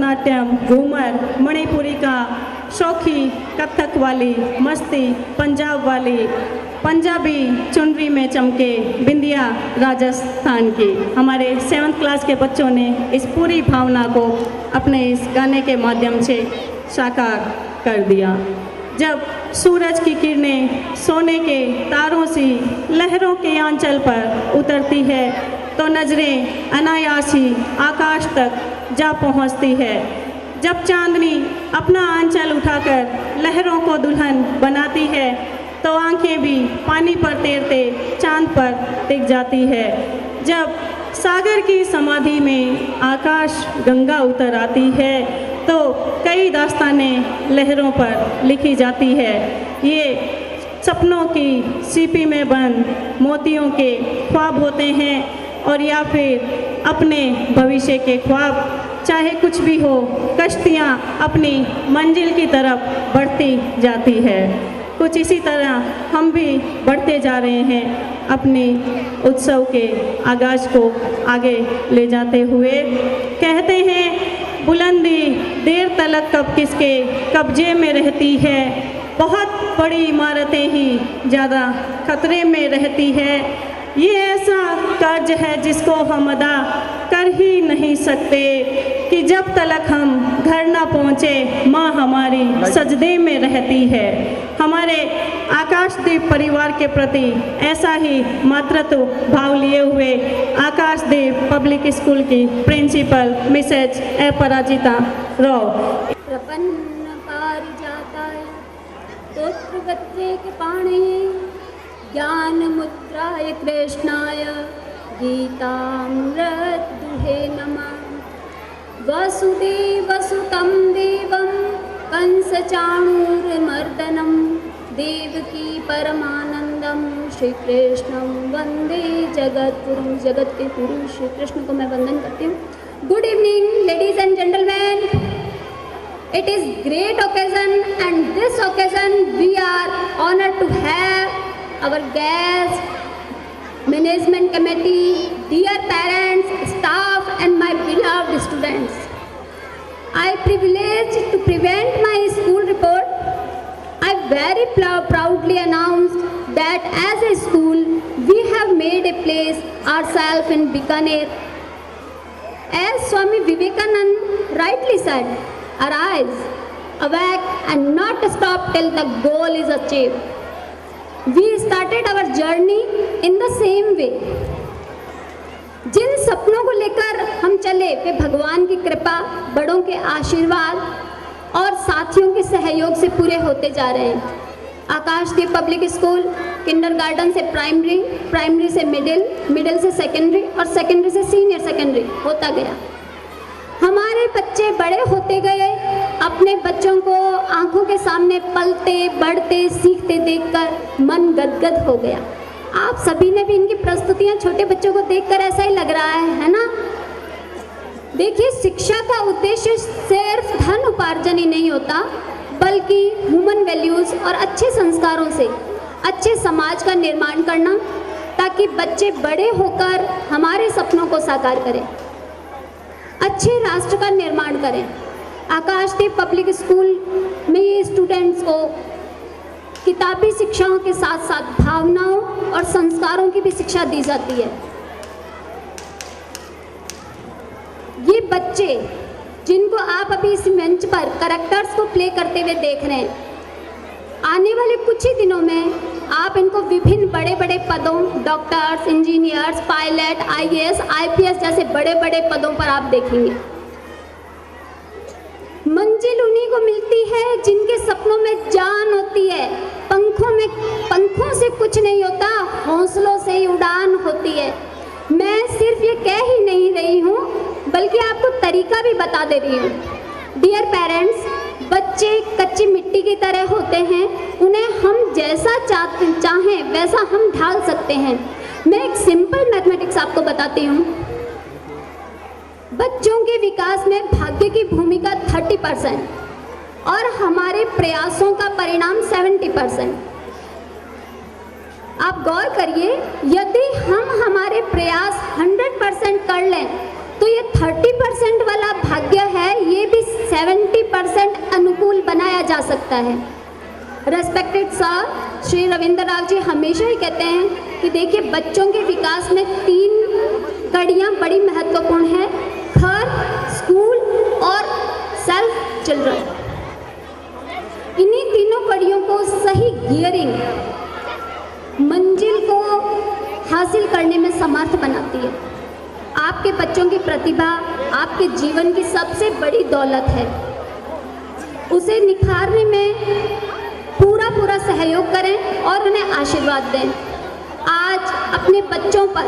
भरतनाट्यम, घूमर, मणिपुरी का शौकी, कथक वाली मस्ती, पंजाब वाली, पंजाबी चुनरी में चमके बिंदिया राजस्थान की। हमारे 7th क्लास के बच्चों ने इस पूरी भावना को अपने इस गाने के माध्यम से साकार कर दिया। जब सूरज की किरणें सोने के तारों सी लहरों के आंचल पर उतरती है तो नजरें अनायासी आकाश तक जा पहुंचती है। जब चांदनी अपना आंचल उठाकर लहरों को दुल्हन बनाती है तो आंखें भी पानी पर तैरते चांद पर टिक जाती है। जब सागर की समाधि में आकाश गंगा उतर आती है तो कई दास्तानें लहरों पर लिखी जाती है। ये सपनों की सीपी में बंद मोतियों के ख्वाब होते हैं और या फिर अपने भविष्य के ख्वाब। चाहे कुछ भी हो, कश्तियाँ अपनी मंजिल की तरफ बढ़ती जाती है। कुछ इसी तरह हम भी बढ़ते जा रहे हैं अपनी उत्सव के आगाज़ को आगे ले जाते हुए। कहते हैं बुलंदी देर तलक कब किसके कब्जे में रहती है, बहुत बड़ी इमारतें ही ज़्यादा खतरे में रहती है। ये ऐसा कर्ज है जिसको हम अदा कर ही नहीं सकते कि जब तलक हम घर ना पहुँचे माँ हमारी सजदे में रहती है। हमारे आकाशदीप परिवार के प्रति ऐसा ही मातृत्व भाव लिए हुए आकाशदीप पब्लिक स्कूल की प्रिंसिपल मिसेज अपराजिता राव। प्रपन्न पारिजाताय स्तोत्रगत्रे कृपाणये ज्ञान मुद्राय कृष्णाय गीतामृतदुहे नमः। वसुदेवसुतं देवं कंसचाणूरमर्दनं देवकी परमानंदम श्री कृष्णं वंदे जगद्गुरुं। जगत के गुरु श्री कृष्ण को मैं वंदन करती हूँ। Good evening ladies and gentleman. It is great occasion and this occasion we are honored to have our guests, management committee, dear parents, staff and my beloved students. I privileged to present my school report. I very proudly announced that as a school we have made a place ourselves in Bikaner. As Swami Vivekanand rightly said, arise, awake and not stop till the goal is achieved. We started our journey in the same way. जिन सपनों को लेकर हम चले वे भगवान की कृपा, बड़ों के आशीर्वाद और साथियों के सहयोग से पूरे होते जा रहे हैं। आकाशदीप पब्लिक स्कूल किंडरगार्टन से प्राइमरी, प्राइमरी से मिडिल, मिडिल से सेकेंडरी और सेकेंडरी से सीनियर सेकेंडरी होता गया। हमारे बच्चे बड़े होते गए। अपने बच्चों को आंखों के सामने पलते बढ़ते सीखते देखकर मन गदगद हो गया। आप सभी ने भी इनकी प्रस्तुतियां छोटे बच्चों को देखकर ऐसा ही लग रहा है ना। देखिए, शिक्षा का उद्देश्य सिर्फ धन उपार्जन ही नहीं होता, बल्कि ह्यूमन वैल्यूज और अच्छे संस्कारों से अच्छे समाज का निर्माण करना, ताकि बच्चे बड़े होकर हमारे सपनों को साकार करें, अच्छे राष्ट्र का निर्माण करें। आकाशदीप पब्लिक स्कूल में ये स्टूडेंट्स को किताबी शिक्षाओं के साथ साथ भावनाओं और संस्कारों की भी शिक्षा दी जाती है। ये बच्चे जिनको आप अभी इस मंच पर कैरेक्टर्स को प्ले करते हुए देख रहे हैं, आने वाले कुछ ही दिनों में आप इनको विभिन्न बड़े बड़े पदों, doctors, engineers, pilot, IAS, IPS जैसे बड़े बड़े पदों पर आप देखेंगे। मंजिल उन्हीं को मिलती है जिनके सपनों में जान होती है। पंखों से कुछ नहीं होता, हौसलों से ही उड़ान होती है। मैं सिर्फ ये कह ही नहीं रही हूँ, बल्कि आपको तरीका भी बता दे रही हूँ। डियर पेरेंट्स, बच्चे कच्ची मिट्टी की तरह होते हैं, उन्हें हम जैसा चाहें वैसा हम ढाल सकते हैं। मैं एक सिंपल मैथमेटिक्स आपको बताती हूँ। बच्चों के विकास में भाग्य की भूमिका 30% और हमारे प्रयासों का परिणाम 70%। आप गौर करिए, यदि हम हमारे प्रयास 100% कर लें तो ये 30% वाला भाग्य है, ये भी जा सकता है। रेस्पेक्टेड सर श्री रविंद्र राव जी हमेशा ही कहते हैं कि देखिए बच्चों के विकास में 3 कड़ियाँ बड़ी महत्वपूर्ण हैं, घर, स्कूल और सेल्फ चिल्ड्रन। इन्हीं तीनों कड़ियों को सही गियरिंग मंजिल को हासिल करने में समर्थ बनाती है। आपके बच्चों की प्रतिभा आपके जीवन की सबसे बड़ी दौलत है। उसे निखारने में पूरा सहयोग करें और उन्हें आशीर्वाद दें। आज अपने बच्चों पर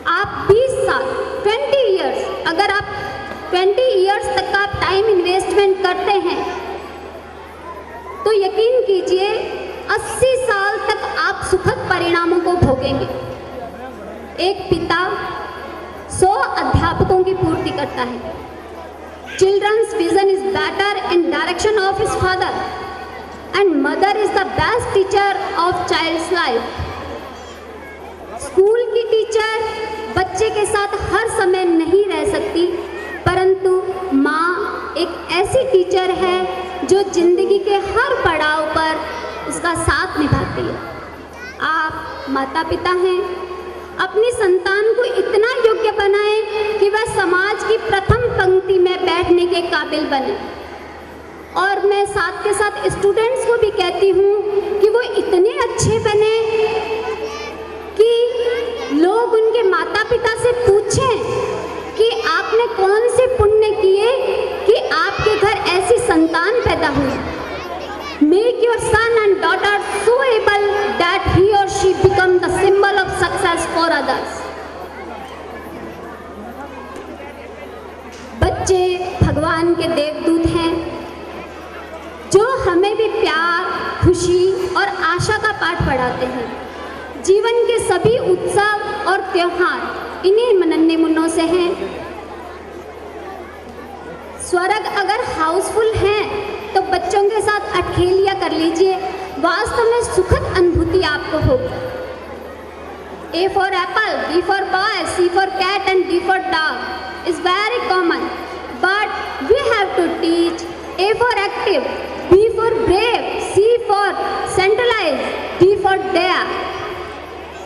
आप 20 साल 20 इयर्स, अगर आप 20 इयर्स तक का आप टाइम इन्वेस्टमेंट करते हैं तो यकीन कीजिए 80 साल तक आप सुखद परिणामों को भोगेंगे। एक पिता 100 अध्यापकों की पूर्ति करता है। Children's vision is better in direction of his father and mother is the best teacher of child's life. School की टीचर बच्चे के साथ हर समय नहीं रह सकती, परंतु माँ एक ऐसी टीचर है जो जिंदगी के हर पड़ाव पर उसका साथ निभाती है। आप माता पिता हैं, अपनी संतान को इतना योग्य बनाएं कि वह समाज की प्रथम पंक्ति में बैठने के काबिल बने। और मैं साथ के साथ स्टूडेंट्स को भी कहती हूँ कि वो इतने अच्छे बने कि लोग उनके माता पिता से पूछें कि आपने कौन से पुण्य किए कि आपके घर ऐसी संतान पैदा हुई। Make your son and daughter so able that he or she become the symbol of success for others. बच्चे भगवान के देवदूत हैं जो हमें भी प्यार, खुशी और आशा का पाठ पढ़ाते हैं। जीवन के सभी उत्सव और त्योहार इन्हीं नन्हे मुन्नों से हैं। स्वर्ग अगर हाउसफुल हैं तो बच्चों के साथ अठखेलियाँ कर लीजिए, वास्तव में सुखद अनुभूति आपको होगी। A for apple, B for boy, C for cat and D for dog is very common, but we have to teach A for active, B for brave, C for centralized, D for dare।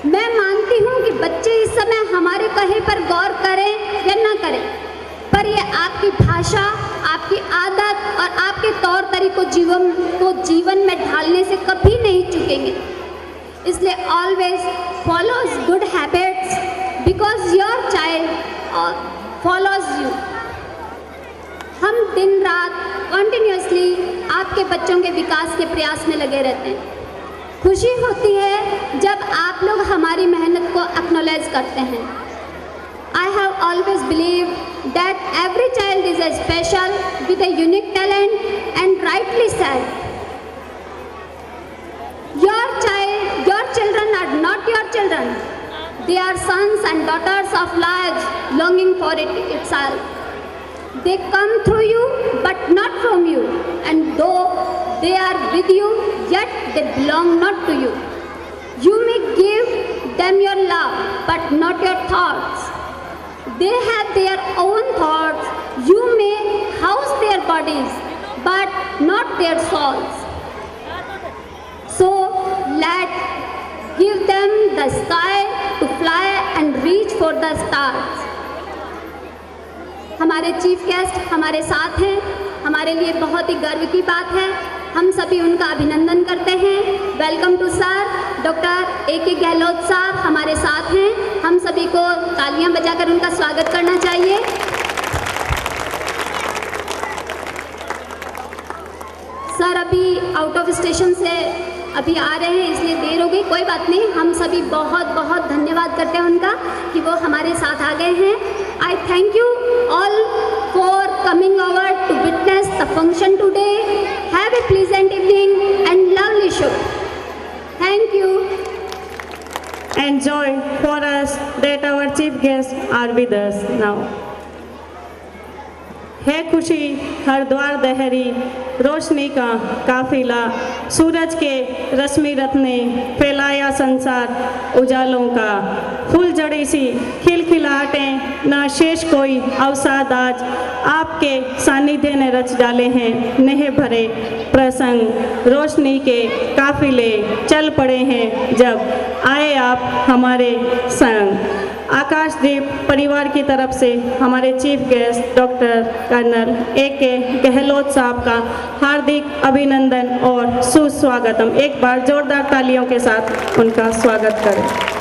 मैं मानती हूँ कि बच्चे इस समय हमारे कहे पर गौर करें या न करें, पर ये आपकी भाषा, आपकी आदत और आपके तौर तरीकों जीवन में ढालने से कभी नहीं चूकेंगे। इसलिए always follows good habits because your child follows you. हम दिन रात कंटिन्यूसली आपके बच्चों के विकास के प्रयास में लगे रहते हैं। खुशी होती है जब आप लोग हमारी मेहनत को एक्नॉलेज करते हैं। I have always believed that every child is a special with a unique talent and rightly said. Your children are not your children. They are sons and daughters of lives longing for it itself. They come through you but not from you, and though they are with you, yet they belong not to you. You may give them your love but not your thoughts. They have their own thoughts. You may house their bodies, but not their souls. So give them the sky to fly and reach for the stars. हमारे chief guest हमारे साथ हैं, हमारे लिए बहुत ही गर्व की बात है। हम सभी उनका अभिनंदन करते हैं। Welcome to sir. Doctor A K. Gehlot साहब हमारे साथ हैं। हम सभी को तालियां बजाकर उनका स्वागत करना चाहिए। सर अभी आउट ऑफ स्टेशन से अभी आ रहे हैं, इसलिए देर हो गई, कोई बात नहीं। हम सभी बहुत बहुत धन्यवाद करते हैं उनका कि वो हमारे साथ आ गए हैं। I thank you all for coming over to witness the function today. Have a pleasant evening and lovely show. Thank you. Enjoy for us that our chief guests are with us now. है खुशी हर द्वार दहरी, रोशनी का काफिला, सूरज के रश्मि रथ ने फैलाया संसार उजालों का। फूल जड़ी सी खिलखिलाहटें, ना शेष कोई अवसाद आज, आपके सानिध्य ने रच डाले हैं नेह भरे प्रसंग। रोशनी के काफिले चल पड़े हैं जब, आए आप हमारे संग। आकाशदीप परिवार की तरफ से हमारे chief guest doctor colonel A.K. Gehlot साहब का हार्दिक अभिनंदन और सुस्वागतम। एक बार जोरदार तालियों के साथ उनका स्वागत करें।